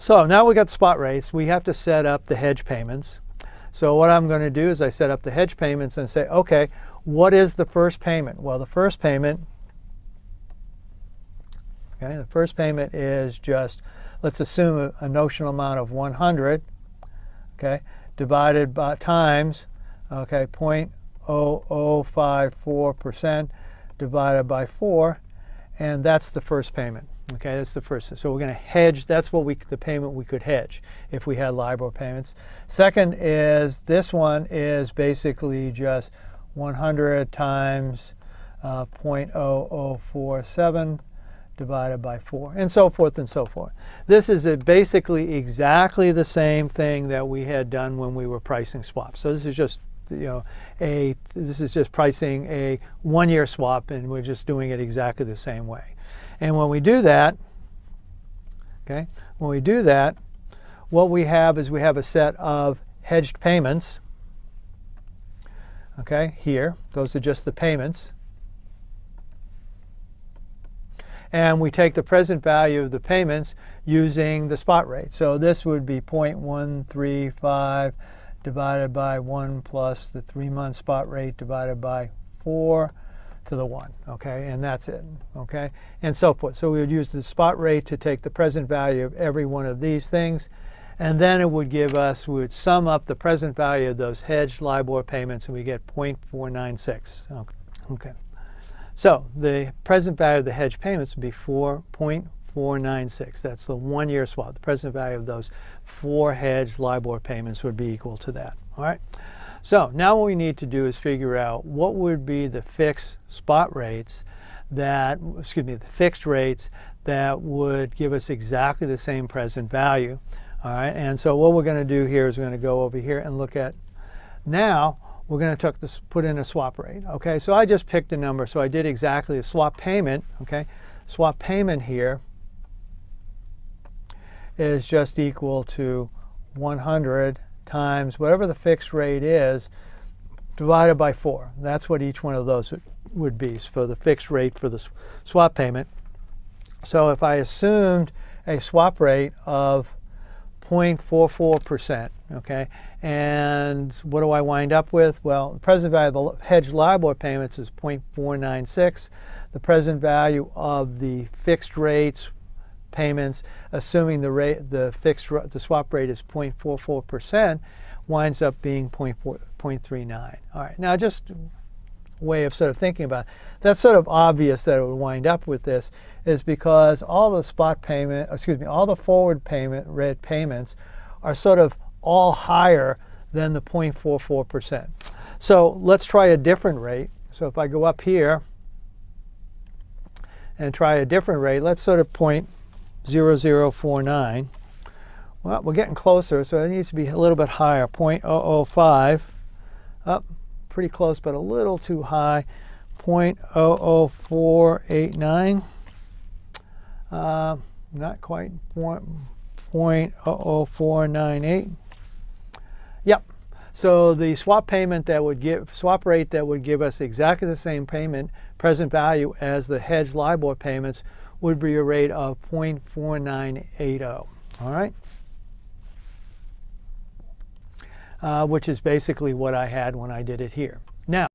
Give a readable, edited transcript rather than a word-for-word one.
So now we got the spot rates. We have to set up the hedge payments. So what I'm going to do is I set up the hedge payments and say, okay, what is the first payment? Well, the first payment, okay, the first payment is just, let's assume a notional amount of 100, okay, divided by times, okay, 0.0054% divided by 4, and that's the first payment. Okay, that's the first. So we're going to hedge. That's the payment we could hedge if we had LIBOR payments. Second is, this one is basically just 100 times 0.0047 divided by 4, and so forth and so forth. This is basically exactly the same thing that we had done when we were pricing swaps. So this is just, this is just pricing a one-year swap, and we're just doing it exactly the same way. And when we do that, okay, when we do that, what we have is we have a set of hedged payments, okay, here. Those are just the payments. And we take the present value of the payments using the spot rate. So this would be 0.135 divided by 1 plus the 3-month spot rate divided by 4 to the 1, okay, and that's it, okay, and so forth. So we would use the spot rate to take the present value of every one of these things, and then it would give us, we would sum up the present value of those hedged LIBOR payments, and we get 0.496. Okay. So the present value of the hedged payments would be 0.496. That's the one-year swap. The present value of those 4 hedged LIBOR payments would be equal to that. All right. So now what we need to do is figure out what would be the fixed spot rates that, the fixed rates that would give us exactly the same present value. All right. And so what we're going to do here is we're going to go over here and look at, now we're going to put in a swap rate. Okay. So I just picked a number. So I did exactly a swap payment. Okay. Swap payment here is just equal to 100 times whatever the fixed rate is divided by 4. That's what each one of those would be for the fixed rate for the swap payment. So if I assumed a swap rate of 0.44%, okay, and what do I wind up with? Well, the present value of the hedged LIBOR payments is 0.496. The present value of the fixed rates payments, assuming the swap rate is 0.44%, winds up being 0.39. All right, now just a way of sort of thinking about it. That's sort of obvious that it would wind up with this, is because all the all the forward payment rate payments are sort of all higher than the 0.44%. So let's try a different rate. So if I go up here and try a different rate, let's sort of 0.0049. Well, we're getting closer, so it needs to be a little bit higher. 0.005. Up, pretty close, but a little too high. 0.00489. Not quite. 0.00498. Yep. So the swap rate that would give us exactly the same present value as the hedged LIBOR payments would be a rate of 0.4980. All right. Which is basically what I had when I did it here. Now,